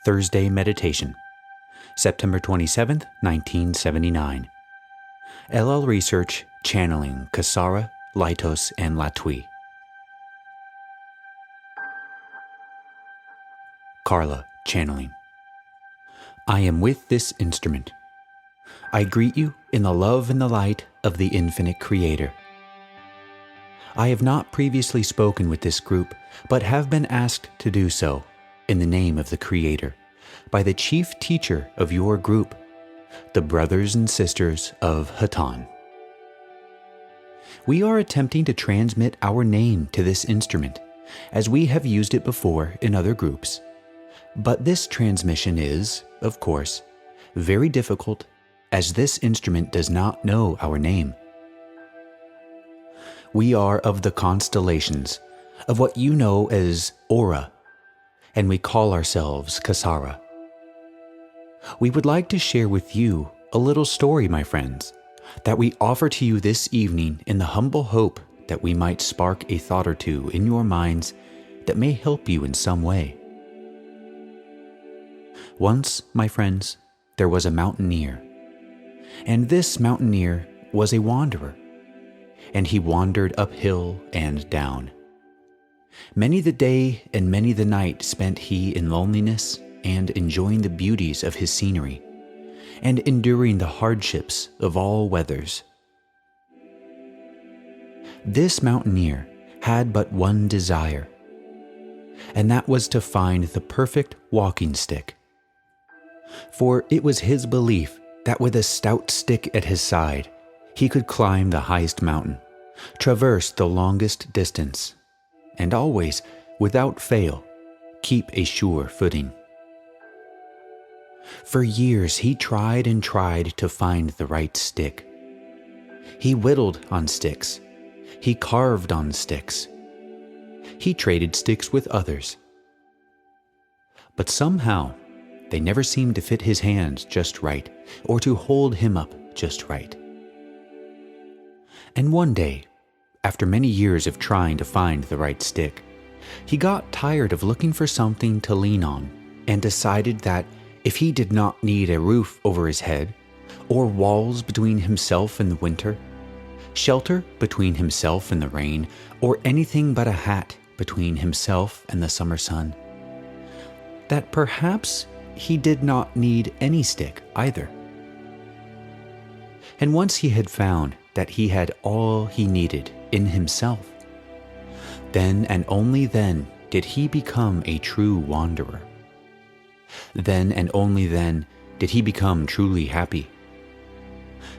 Thursday Meditation, September 27, 1979. LL Research channeling Kasara, Laitos, and Latwii. Carla channeling. I am with this instrument. I greet you in the love and the light of the infinite Creator. I have not previously spoken with this group, but have been asked to do so in the name of the Creator by the chief teacher of your group, the brothers and sisters of Hatonn. We are attempting to transmit our name to this instrument, as we have used it before in other groups. But this transmission is, of course, very difficult, as this instrument does not know our name. We are of the constellations, of what you know as aura, and we call ourselves Kasara. We would like to share with you a little story, my friends, that we offer to you this evening in the humble hope that we might spark a thought or two in your minds that may help you in some way. Once, my friends, there was a mountaineer, and this mountaineer was a wanderer, and he wandered uphill and down. Many the day and many the night spent he in loneliness and enjoying the beauties of his scenery, and enduring the hardships of all weathers. This mountaineer had but one desire, and that was to find the perfect walking stick. For it was his belief that with a stout stick at his side, he could climb the highest mountain, traverse the longest distance, and always, without fail, keep a sure footing. For years he tried and tried to find the right stick. He whittled on sticks. He carved on sticks. He traded sticks with others. But somehow, they never seemed to fit his hands just right, or to hold him up just right. And one day, after many years of trying to find the right stick, he got tired of looking for something to lean on and decided that if he did not need a roof over his head, or walls between himself and the winter, shelter between himself and the rain, or anything but a hat between himself and the summer sun, that perhaps he did not need any stick either. And once he had found that he had all he needed in himself, then and only then did he become a true wanderer. Then and only then did he become truly happy,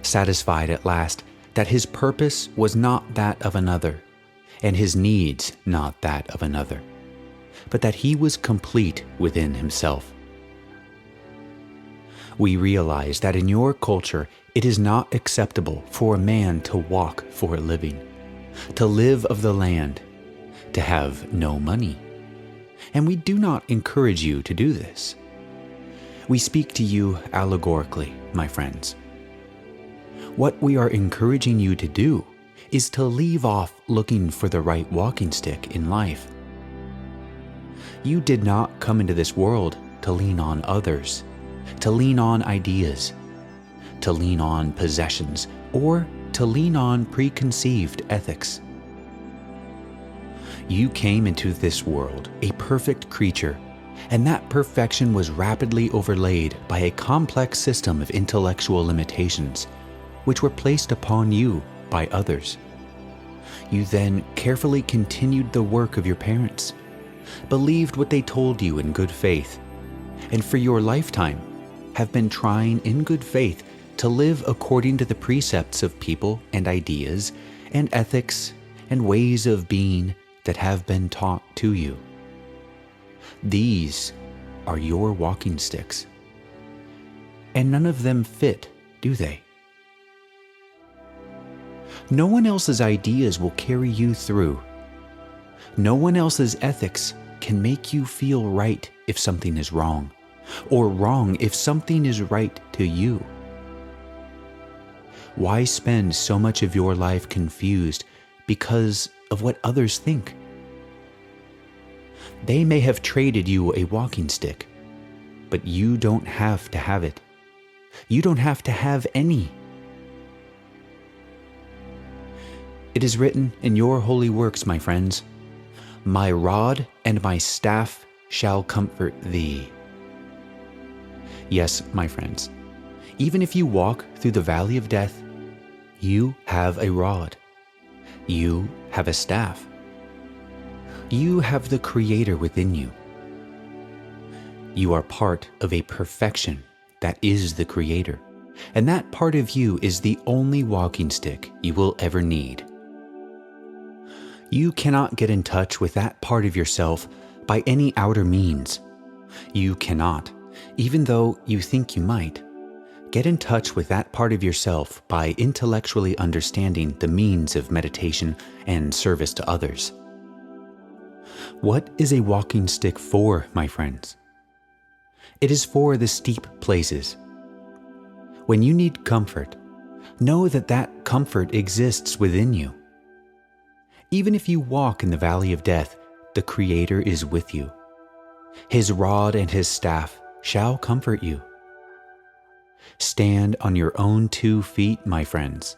satisfied at last that his purpose was not that of another, and his needs not that of another, but that he was complete within himself. We realize that in your culture it is not acceptable for a man to walk for a living, to live of the land, to have no money, and we do not encourage you to do this. We speak to you allegorically, my friends. What we are encouraging you to do is to leave off looking for the right walking stick in life. You did not come into this world to lean on others, to lean on ideas, to lean on possessions, or to lean on preconceived ethics. You came into this world a perfect creature, and that perfection was rapidly overlaid by a complex system of intellectual limitations, which were placed upon you by others. You then carefully continued the work of your parents, believed what they told you in good faith, and for your lifetime have been trying in good faith to live according to the precepts of people and ideas and ethics and ways of being that have been taught to you. These are your walking sticks, and none of them fit, do they? No one else's ideas will carry you through. No one else's ethics can make you feel right if something is wrong, or wrong if something is right to you. Why spend so much of your life confused because of what others think? They may have traded you a walking stick, but you don't have to have it. You don't have to have any. It is written in your holy works, my friends, "My rod and my staff shall comfort thee." Yes, my friends, even if you walk through the valley of death, you have a rod. You have a staff. You have the Creator within you. You are part of a perfection that is the Creator, and that part of you is the only walking stick you will ever need. You cannot get in touch with that part of yourself by any outer means. You cannot, even though you think you might, get in touch with that part of yourself by intellectually understanding the means of meditation and service to others. What is a walking stick for, my friends? It is for the steep places. When you need comfort, know that that comfort exists within you. Even if you walk in the valley of death, the Creator is with you. His rod and His staff shall comfort you. Stand on your own 2 feet, my friends,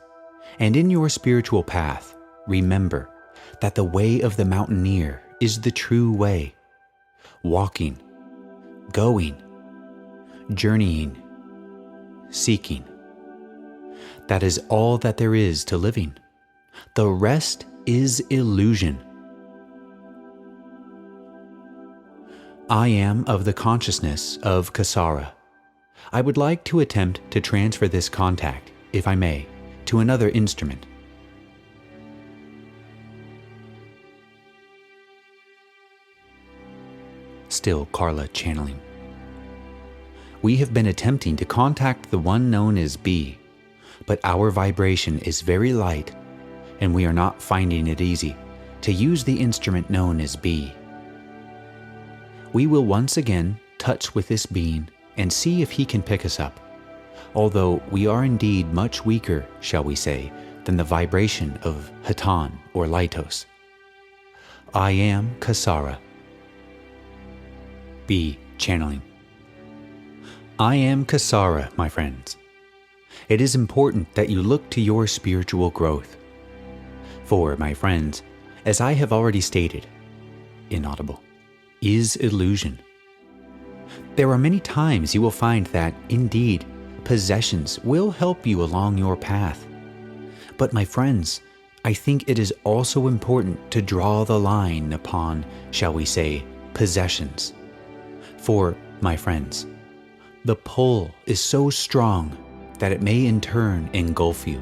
and in your spiritual path, remember that the way of the mountaineer is the true way. Walking, going, journeying, seeking. That is all that there is to living. The rest is illusion. I am of the consciousness of Kasara. I would like to attempt to transfer this contact, if I may, to another instrument. Still Carla channeling. We have been attempting to contact the one known as B, but our vibration is very light, and we are not finding it easy to use the instrument known as B. We will once again touch with this being and see if he can pick us up, although we are indeed much weaker, shall we say, than the vibration of Hatonn or Laitos. I am Kasara. B. Channeling. I am Kasara, my friends. It is important that you look to your spiritual growth. For, my friends, as I have already stated, inaudible, is illusion. There are many times you will find that, indeed, possessions will help you along your path. But, my friends, I think it is also important to draw the line upon, shall we say, possessions. For, my friends, the pull is so strong that it may in turn engulf you.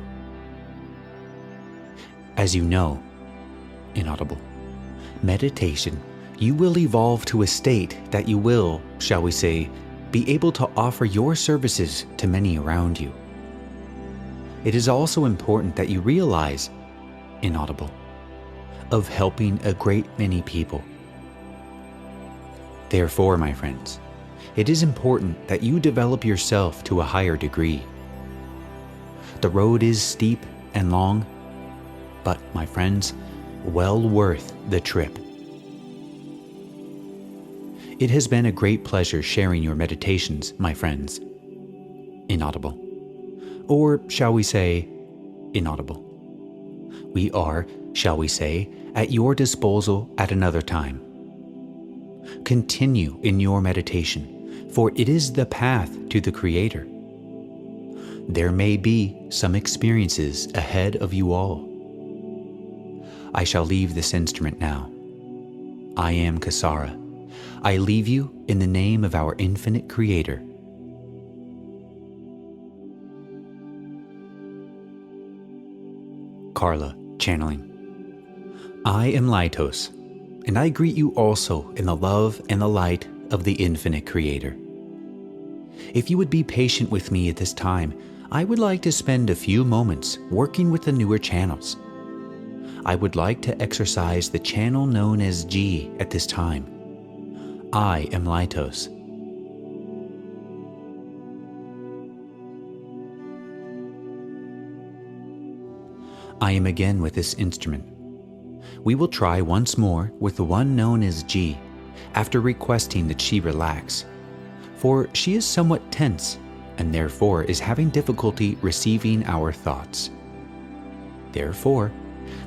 As you know, inaudible, meditation, you will evolve to a state that you will, shall we say, be able to offer your services to many around you. It is also important that you realize, inaudible, of helping a great many people. Therefore, my friends, it is important that you develop yourself to a higher degree. The road is steep and long, but, my friends, well worth the trip. It has been a great pleasure sharing your meditations, my friends. Inaudible. Or shall we say, inaudible. We are, shall we say, at your disposal at another time. Continue in your meditation, for it is the path to the Creator. There may be some experiences ahead of you all. I shall leave this instrument now. I am Kasara. I leave you in the name of our infinite Creator. Carla, channeling. I am Laitos, and I greet you also in the love and the light of the infinite Creator. If you would be patient with me at this time, I would like to spend a few moments working with the newer channels. I would like to exercise the channel known as G at this time. I am Laitos. I am again with this instrument. We will try once more with the one known as G, after requesting that she relax. for she is somewhat tense and therefore is having difficulty receiving our thoughts. Therefore,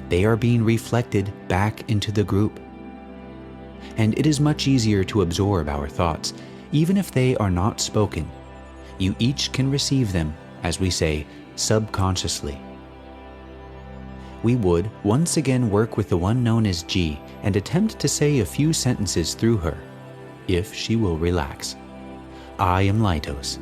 they are being reflected back into the group. And it is much easier to absorb our thoughts, even if they are not spoken. You each can receive them, as we say, subconsciously. We would once again work with the one known as G and attempt to say a few sentences through her, if she will relax. I am Laitos.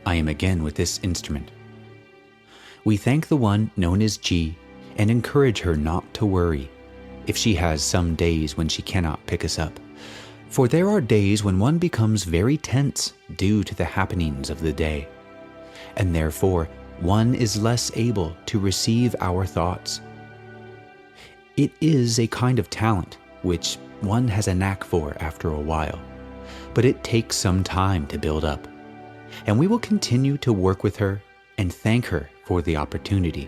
I am again with this instrument. We thank the one known as G and encourage her not to worry if she has some days when she cannot pick us up. For there are days when one becomes very tense due to the happenings of the day, and therefore one is less able to receive our thoughts. It is a kind of talent which one has a knack for after a while, but it takes some time to build up, and we will continue to work with her and thank her for the opportunity.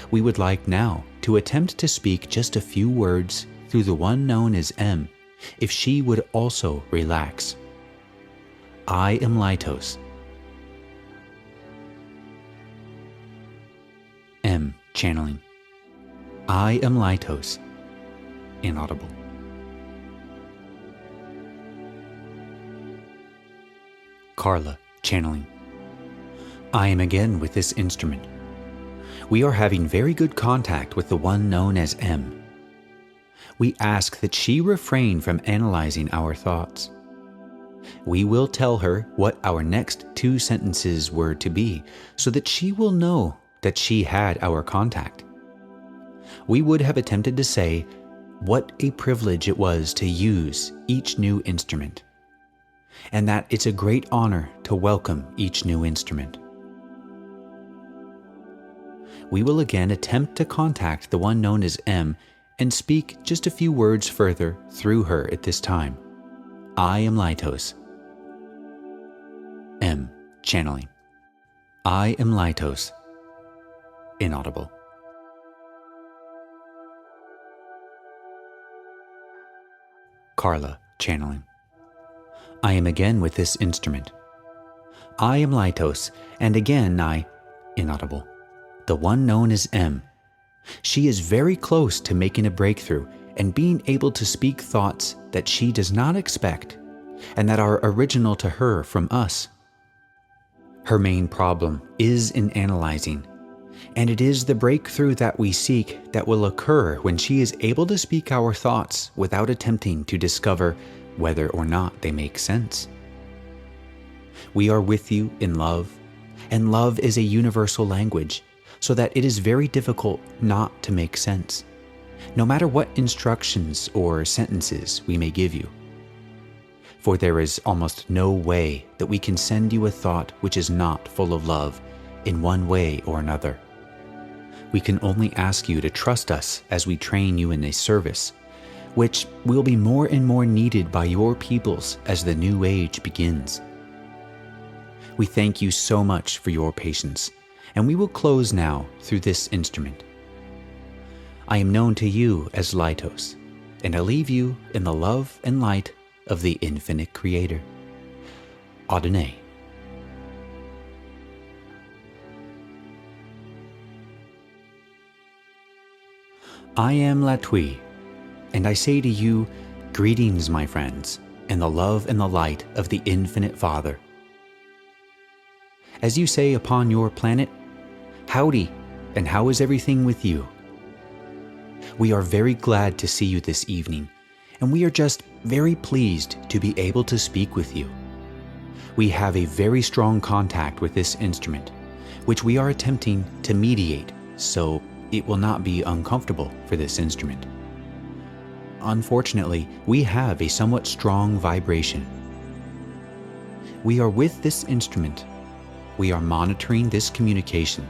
We would like now to attempt to speak just a few words through the one known as M, if she would also relax. I am Laitos. M. Channeling. I am Laitos. Inaudible. Carla. Channeling. I am again with this instrument. We are having very good contact with the one known as M. We ask that she refrain from analyzing our thoughts. We will tell her what our next 2 sentences were to be, so that she will know that she had our contact. We would have attempted to say what a privilege it was to use each new instrument, and that it's a great honor to welcome each new instrument. We will again attempt to contact the one known as M and speak just a few words further through her at this time. I am Laitos. M. Channeling. I am Laitos. Inaudible. Carla. Channeling. I am again with this instrument. I am Laitos, and again I... Inaudible. The one known as M. She is very close to making a breakthrough and being able to speak thoughts that she does not expect and that are original to her from us. Her main problem is in analyzing, and it is the breakthrough that we seek that will occur when she is able to speak our thoughts without attempting to discover whether or not they make sense. We are with you in love, and love is a universal language, so that it is very difficult not to make sense, no matter what instructions or sentences we may give you. For there is almost no way that we can send you a thought which is not full of love in one way or another. We can only ask you to trust us as we train you in a service, which will be more and more needed by your peoples as the new age begins. We thank you so much for your patience, and we will close now through this instrument. I am known to you as Laitos, and I leave you in the love and light of the infinite Creator. Adonai. I am Latwii, and I say to you, greetings, my friends, in the love and the light of the infinite Father. As you say upon your planet, howdy, and how is everything with you? We are very glad to see you this evening, and we are just very pleased to be able to speak with you. We have a very strong contact with this instrument, which we are attempting to mediate, so it will not be uncomfortable for this instrument. Unfortunately, we have a somewhat strong vibration. We are with this instrument. We are monitoring this communication.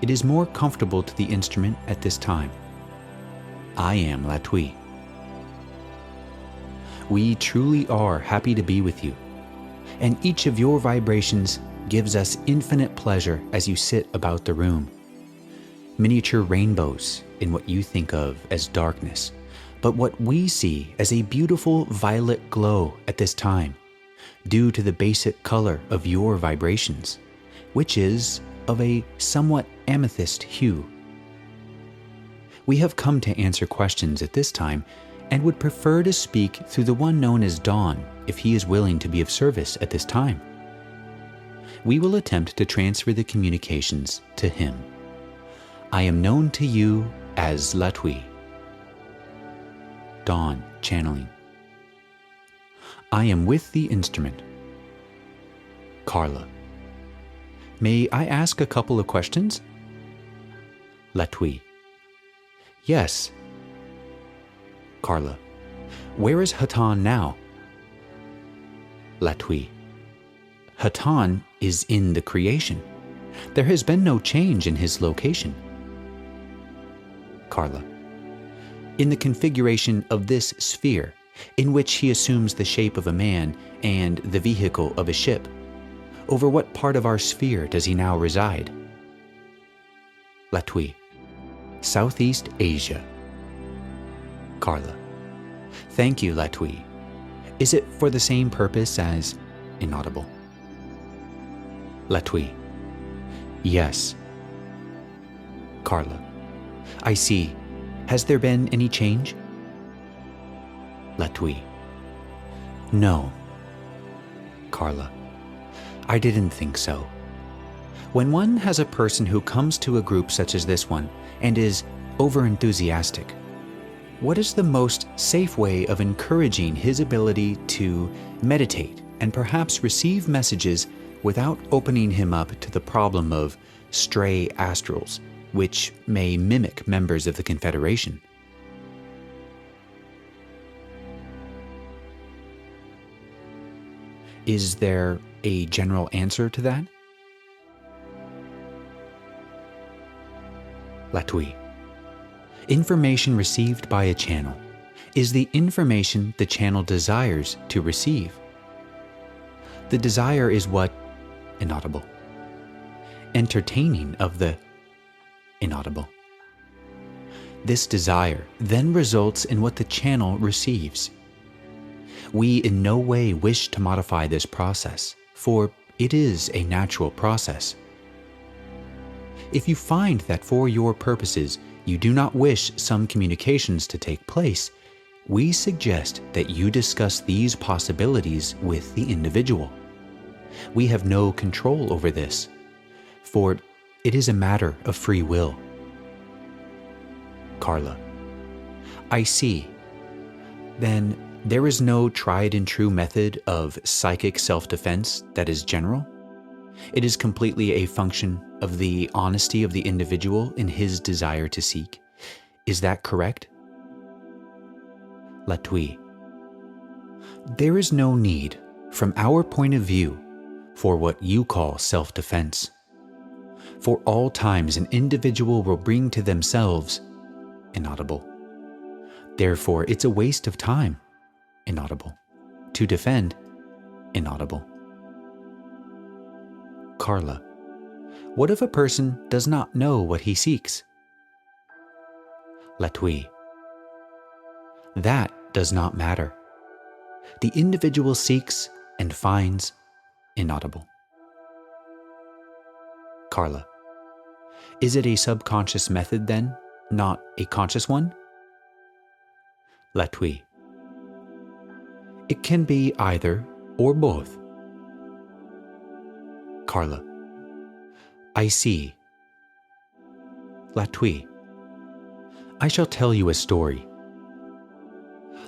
It is more comfortable to the instrument at this time. I am Latwii. We truly are happy to be with you, and each of your vibrations gives us infinite pleasure as you sit about the room. miniature rainbows in what you think of as darkness, but what we see as a beautiful violet glow at this time, due to the basic color of your vibrations, which is of a somewhat amethyst hue. We have come to answer questions at this time and would prefer to speak through the one known as Dawn if he is willing to be of service at this time. We will attempt to transfer the communications to him. I am known to you as Latwii. Dawn channeling. I am with the instrument. Carla. May I ask a couple of questions? Latwii. Yes. Carla. Where is Hatonn now? Latwii. Hatonn is in the creation. There has been no change in his location. Carla. In the configuration of this sphere, in which he assumes the shape of a man and the vehicle of a ship, over what part of our sphere does he now reside? Latwii. Southeast Asia. Carla. Thank you, Latwii. Is it for the same purpose as inaudible? Latwii. Yes. Carla. I see. Has there been any change? Latwii. No. Carla. I didn't think so. When one has a person who comes to a group such as this one and is overenthusiastic, what is the most safe way of encouraging his ability to meditate and perhaps receive messages without opening him up to the problem of stray astrals, which may mimic members of the Confederation? Is there a general answer to that? Latwii. Information received by a channel is the information the channel desires to receive. The desire is what? Inaudible. Entertaining of the inaudible. This desire then results in what the channel receives. We in no way wish to modify this process, for it is a natural process. If you find that for your purposes you do not wish some communications to take place, we suggest that you discuss these possibilities with the individual. We have no control over this, for it is a matter of free will. Carla. I see. Then there is no tried and true method of psychic self-defense that is general? It is completely a function of the honesty of the individual in his desire to seek. Is that correct? Latwii. There is no need, from our point of view, for what you call self-defense. For all times an individual will bring to themselves inaudible. Therefore, it's a waste of time, inaudible, to defend inaudible. Carla. What if a person does not know what he seeks? Latwii. That does not matter. The individual seeks and finds inaudible. Carla. Is it a subconscious method then, not a conscious one? Latwii. It can be either or both. Carla. I see. Latwii. I shall tell you a story.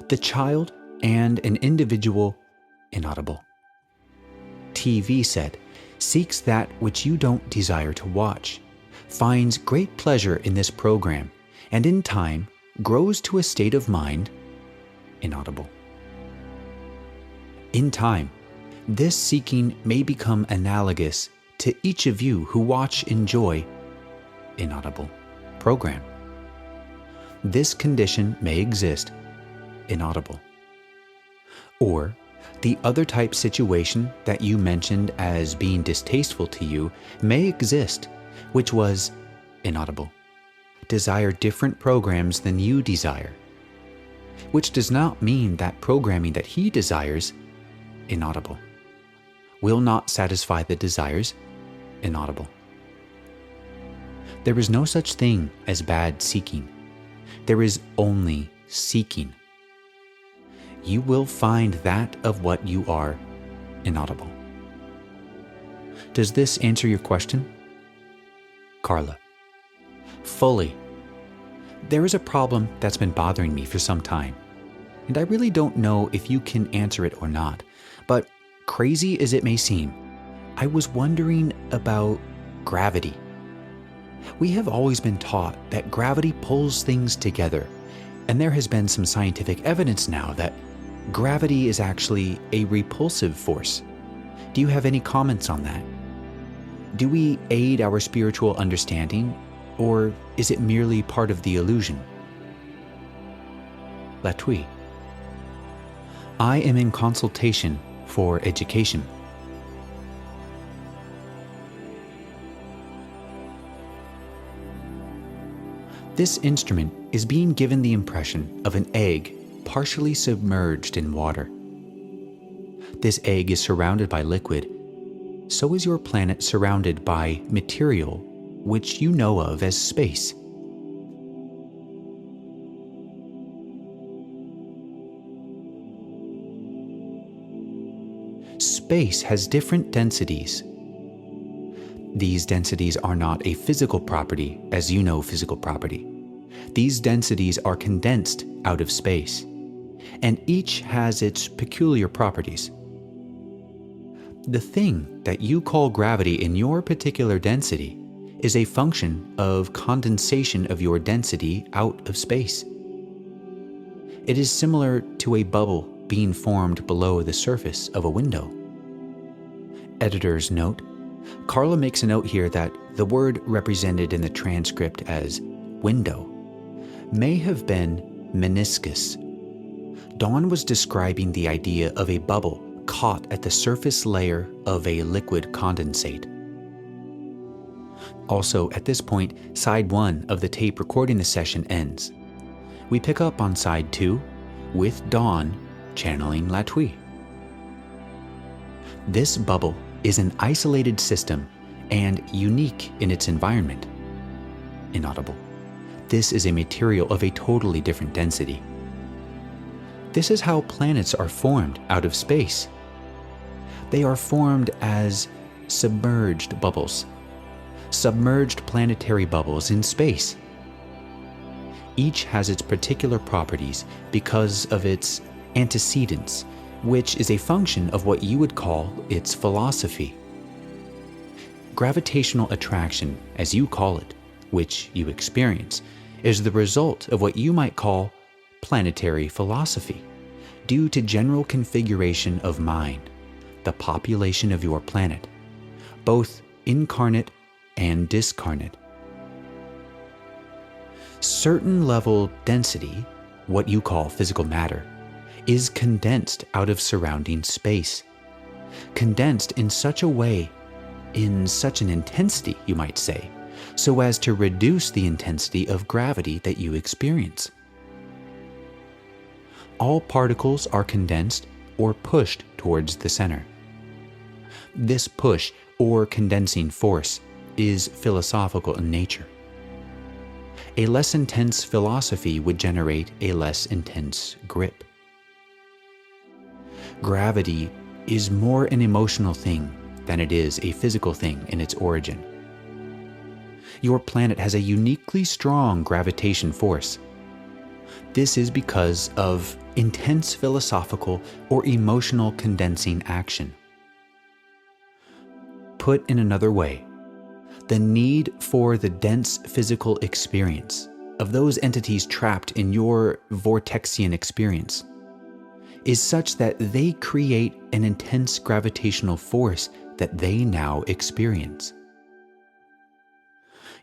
The child and an individual inaudible TV set seeks that which you don't desire to watch, finds great pleasure in this program, and in time grows to a state of mind inaudible. In time, this seeking may become analogous to each of you who watch enjoy inaudible program. This condition may exist inaudible. Or the other type situation that you mentioned as being distasteful to you may exist, which was inaudible, desire different programs than you desire, which does not mean that programming that he desires, inaudible, will not satisfy the desires, inaudible. There is no such thing as bad seeking. There is only seeking. You will find that of what you are, inaudible. Does this answer your question? Carla. Fully. There is a problem that's been bothering me for some time, and I really don't know if you can answer it or not, but crazy as it may seem, I was wondering about gravity. We have always been taught that gravity pulls things together, and there has been some scientific evidence now that gravity is actually a repulsive force. Do you have any comments on that? Do we aid our spiritual understanding, or is it merely part of the illusion? Latwii. I am in consultation for education. This instrument is being given the impression of an egg partially submerged in water. This egg is surrounded by liquid. So is your planet surrounded by material, which you know of as space. Space has different densities. These densities are not a physical property, as you know physical property. These densities are condensed out of space, and each has its peculiar properties. The thing that you call gravity in your particular density is a function of condensation of your density out of space. It is similar to a bubble being formed below the surface of a window. Editor's note: Carla makes a note here that the word represented in the transcript as window may have been meniscus. Dawn was describing the idea of a bubble caught at the surface layer of a liquid condensate. Also, at this point, side 1 of the tape recording the session ends. We pick up on side 2 with Dawn channeling Latwii. This bubble is an isolated system and unique in its environment. Inaudible. This is a material of a totally different density. This is how planets are formed out of space. They are formed as submerged bubbles, submerged planetary bubbles in space. Each has its particular properties because of its antecedents, which is a function of what you would call its philosophy. Gravitational attraction, as you call it, which you experience, is the result of what you might call planetary philosophy, due to general configuration of mind, the population of your planet, both incarnate and discarnate. Certain level density, what you call physical matter, is condensed out of surrounding space. Condensed in such a way, in such an intensity, you might say, so as to reduce the intensity of gravity that you experience. All particles are condensed or pushed towards the center. This push or condensing force is philosophical in nature. A less intense philosophy would generate a less intense grip. Gravity is more an emotional thing than it is a physical thing in its origin. Your planet has a uniquely strong gravitation force. This is because of intense philosophical or emotional condensing action. Put in another way, the need for the dense physical experience of those entities trapped in your vortexian experience is such that they create an intense gravitational force that they now experience.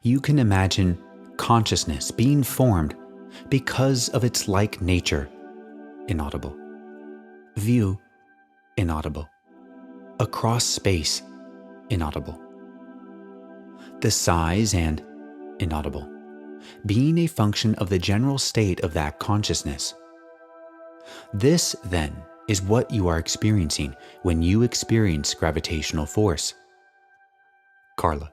You can imagine consciousness being formed because of its like nature. Inaudible. View. Inaudible. Across space. Inaudible. The size and inaudible. being a function of the general state of that consciousness. This, then, is what you are experiencing when you experience gravitational force. Carla: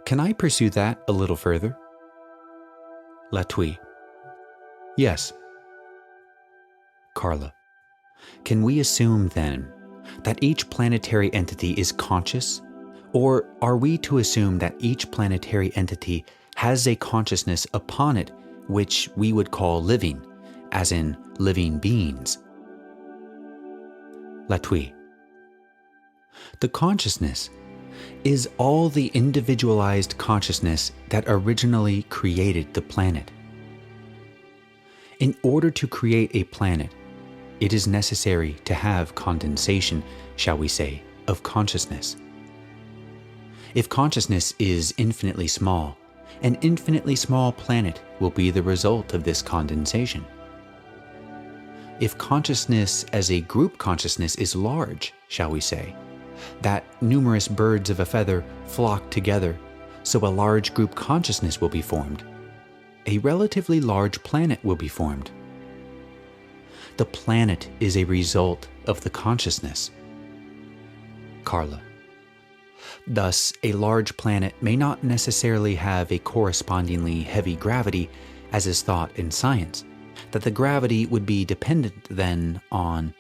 Can I pursue that a little further? Latwii: Yes. Carla: Can we assume, then, that each planetary entity is conscious? Or are we to assume that each planetary entity has a consciousness upon it which we would call living, as in living beings? Latwii: The consciousness is all the individualized consciousness that originally created the planet. In order to create a planet, it is necessary to have condensation, shall we say, of consciousness. If consciousness is infinitely small, an infinitely small planet will be the result of this condensation. If consciousness as a group consciousness is large, shall we say, that numerous birds of a feather flock together, so a large group consciousness will be formed. A relatively large planet will be formed. The planet is a result of the consciousness. Carla: Thus, a large planet may not necessarily have a correspondingly heavy gravity, as is thought in science, that the gravity would be dependent then on...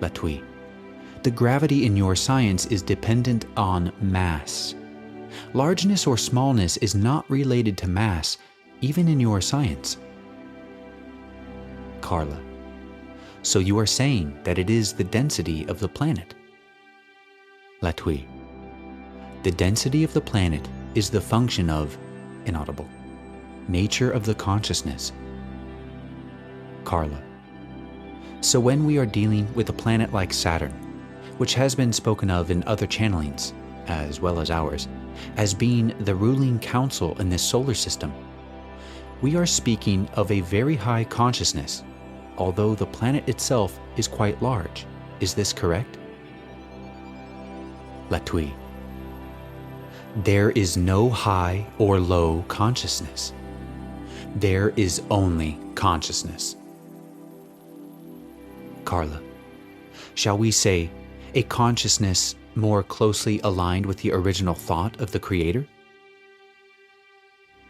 Latwii: The gravity in your science is dependent on mass. Largeness or smallness is not related to mass, even in your science. Carla: So you are saying that it is the density of the planet? Latwii: The density of the planet is the function of, inaudible, nature of the consciousness. Carla: So when we are dealing with a planet like Saturn, which has been spoken of in other channelings, as well as ours, as being the ruling council in this solar system, we are speaking of a very high consciousness, although the planet itself is quite large. Is this correct? Latwii: There is no high or low consciousness. There is only consciousness. Carla: Shall we say a consciousness more closely aligned with the original thought of the Creator?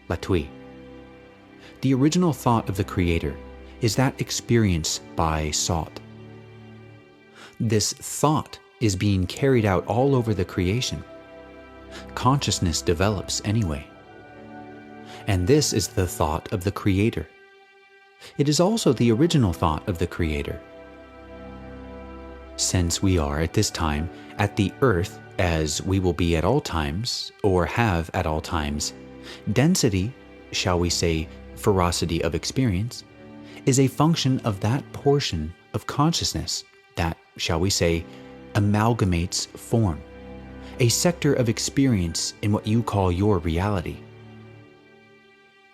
Latwii: The original thought of the Creator is that experience by sought. This thought is being carried out all over the creation. Consciousness develops anyway. And this is the thought of the Creator. It is also the original thought of the Creator. Since we are at this time at the earth, as we will be at all times, or have at all times, density, shall we say, ferocity of experience, is a function of that portion of consciousness that, shall we say, amalgamates form, a sector of experience in what you call your reality.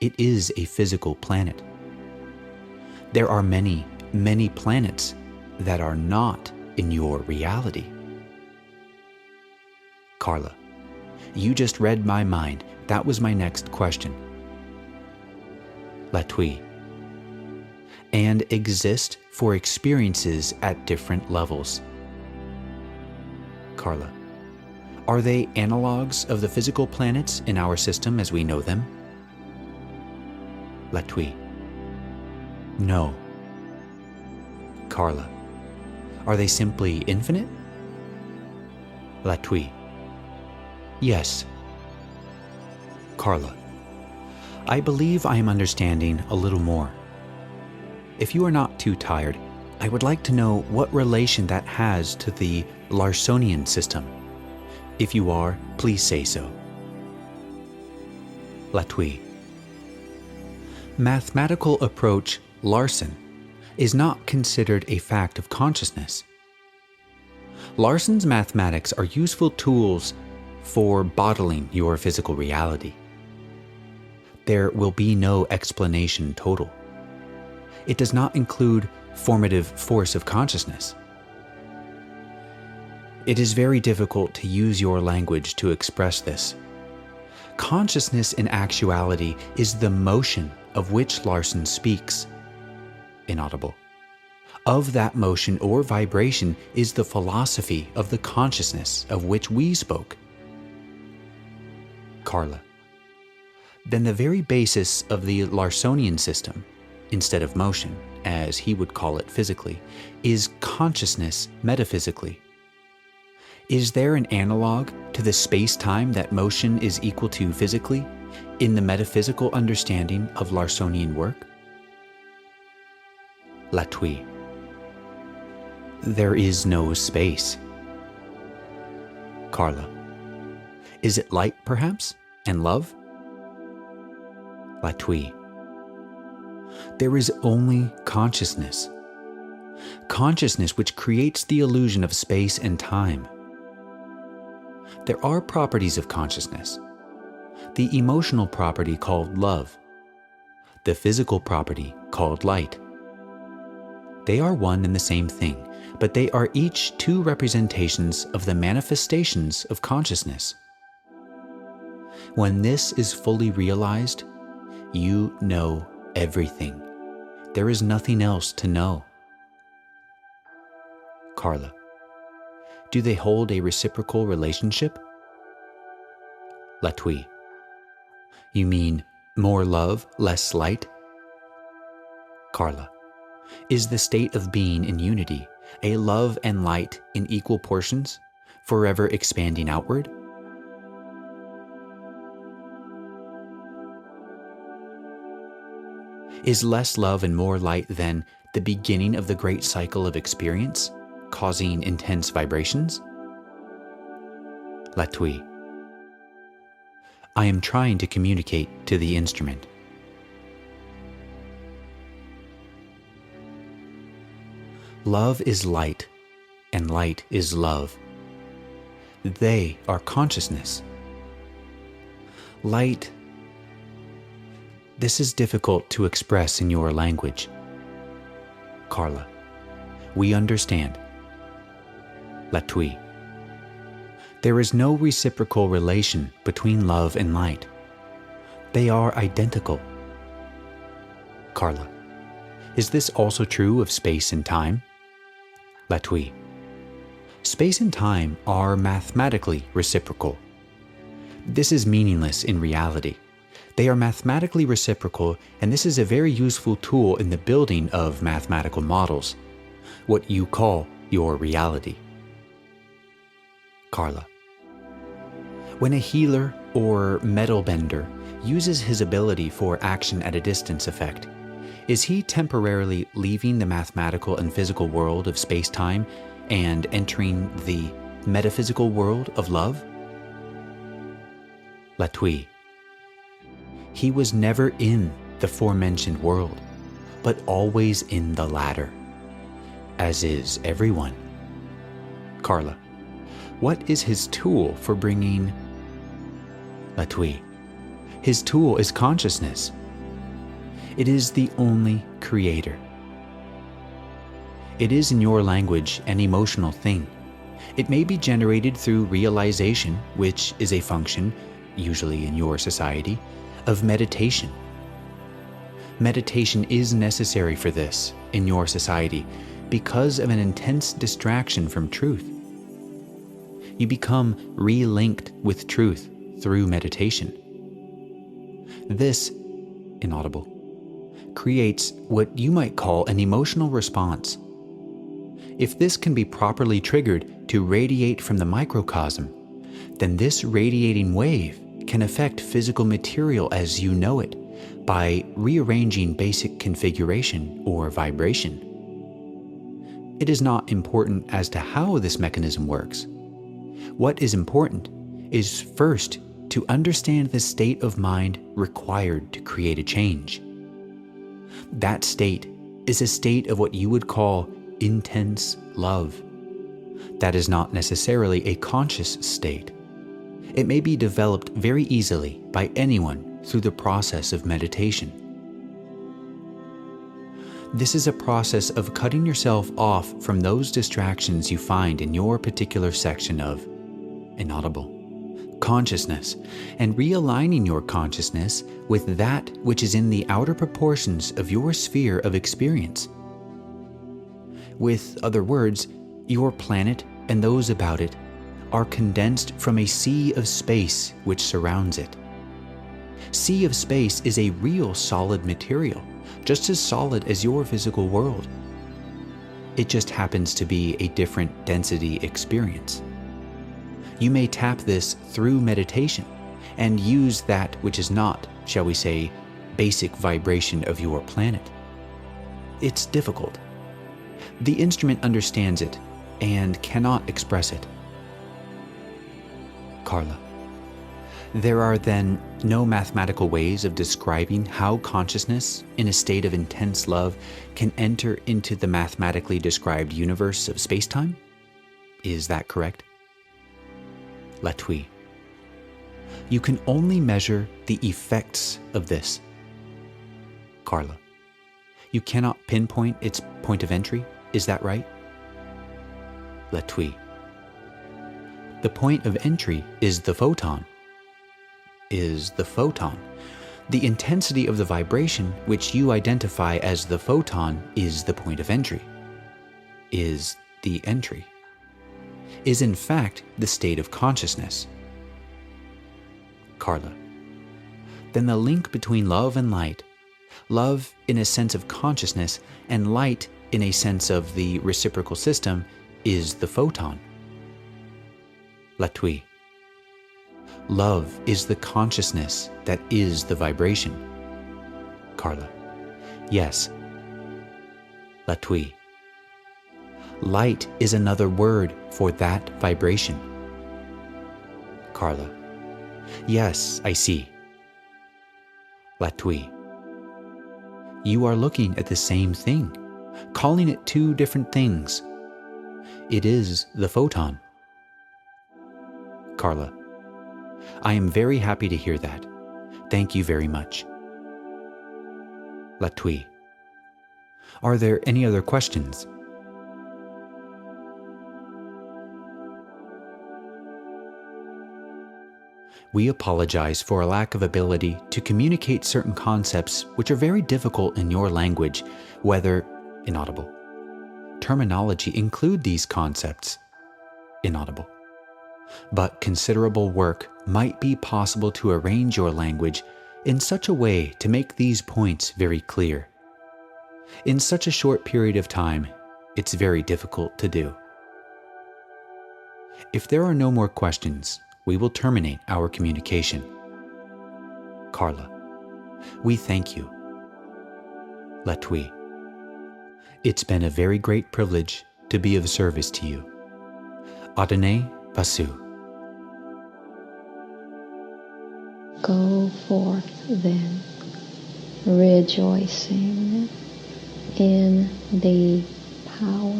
It is a physical planet. There are many, many planets that are not in your reality. Carla: You just read my mind. That was my next question. Latwii: And exist for experiences at different levels. Carla: Are they analogs of the physical planets in our system as we know them? Latwii: No. Carla: Are they simply infinite? Latwii: Yes. Carla: I believe I am understanding a little more. If you are not too tired, I would like to know what relation that has to the Larsonian system. If you are, please say so. Latwii: Mathematical approach Larson is not considered a fact of consciousness. Larson's mathematics are useful tools for bottling your physical reality. There will be no explanation total. It does not include formative force of consciousness. It is very difficult to use your language to express this. Consciousness in actuality is the motion of which Larson speaks. Inaudible. Of that motion or vibration is the philosophy of the consciousness of which we spoke. Carla. Then the very basis of the Larsonian system, instead of motion, as he would call it physically, is consciousness metaphysically. Is there an analog to the space-time that motion is equal to physically in the metaphysical understanding of Larsonian work? Latwii. There is no space. Carla. Is it light, perhaps, and love? Latwii. There is only consciousness. Consciousness which creates the illusion of space and time. There are properties of consciousness. The emotional property called love. The physical property called light. They are one and the same thing, but they are each two representations of the manifestations of consciousness. When this is fully realized, you know everything. There is nothing else to know. Carla. Do they hold a reciprocal relationship? Latwii. You mean more love, less light? Carla. Is the state of being in unity a love and light in equal portions, forever expanding outward? Is less love and more light then the beginning of the great cycle of experience, causing intense vibrations? Latwii. I am trying to communicate to the instrument. Love is light, and light is love. They are consciousness. Light. This is difficult to express in your language. Carla. We understand. Latwii. There is no reciprocal relation between love and light. They are identical. Carla. Is this also true of space and time? Latwii. Space and time are mathematically reciprocal. This is meaningless in reality. They are mathematically reciprocal, and this is a very useful tool in the building of mathematical models, what you call your reality. Carla. When a healer or metal bender uses his ability for action at a distance effect, is he temporarily leaving the mathematical and physical world of space-time and entering the metaphysical world of love? Latwii. He was never in the forementioned world, but always in the latter, as is everyone. Carla. What is his tool for bringing... Latwii. His tool is consciousness. It is the only creator. It is, in your language, an emotional thing. It may be generated through realization, which is a function, usually in your society, of meditation. Meditation is necessary for this in your society because of an intense distraction from truth. You become re-linked with truth through meditation. This, inaudible, creates what you might call an emotional response. If this can be properly triggered to radiate from the microcosm, then this radiating wave can affect physical material as you know it by rearranging basic configuration or vibration. It is not important as to how this mechanism works. What is important is first to understand the state of mind required to create a change. That state is a state of what you would call intense love. That is not necessarily a conscious state. It may be developed very easily by anyone through the process of meditation. This is a process of cutting yourself off from those distractions you find in your particular section of inaudible consciousness, and realigning your consciousness with that which is in the outer proportions of your sphere of experience. With other words, your planet and those about it are condensed from a sea of space which surrounds it. Sea of space is a real solid material, just as solid as your physical world. It just happens to be a different density experience. You may tap this through meditation and use that which is not, shall we say, basic vibration of your planet. It's difficult. The instrument understands it and cannot express it. Carla, there are then no mathematical ways of describing how consciousness, in a state of intense love, can enter into the mathematically described universe of space-time? Is that correct? Latwii, you can only measure the effects of this. Carla, you cannot pinpoint its point of entry, is that right? Latwii, the point of entry is the photon. Is the photon. The intensity of the vibration which you identify as the photon is the point of entry. Is the entry. Is in fact the state of consciousness. Carla, then the link between love and light, love in a sense of consciousness and light in a sense of the reciprocal system, is the photon. Latwii, love is the consciousness that is the vibration. Carla, yes. Latwii, light is another word for that vibration. Carla, yes, I see. Latwii, you are looking at the same thing, calling it two different things. It is the photon. Carla, I am very happy to hear that. Thank you very much. Latwii, are there any other questions? We apologize for a lack of ability to communicate certain concepts which are very difficult in your language, whether inaudible. Terminology include these concepts, inaudible. But considerable work might be possible to arrange your language in such a way to make these points very clear. In such a short period of time, it's very difficult to do. If there are no more questions, we will terminate our communication. Carla, we thank you. Latwii, it's been a very great privilege to be of service to you. Adonai Pasu. Go forth then, rejoicing in the power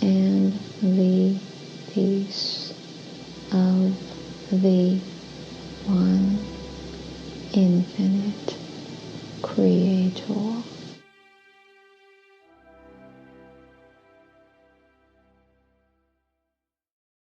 and the peace of the one infinite Creator.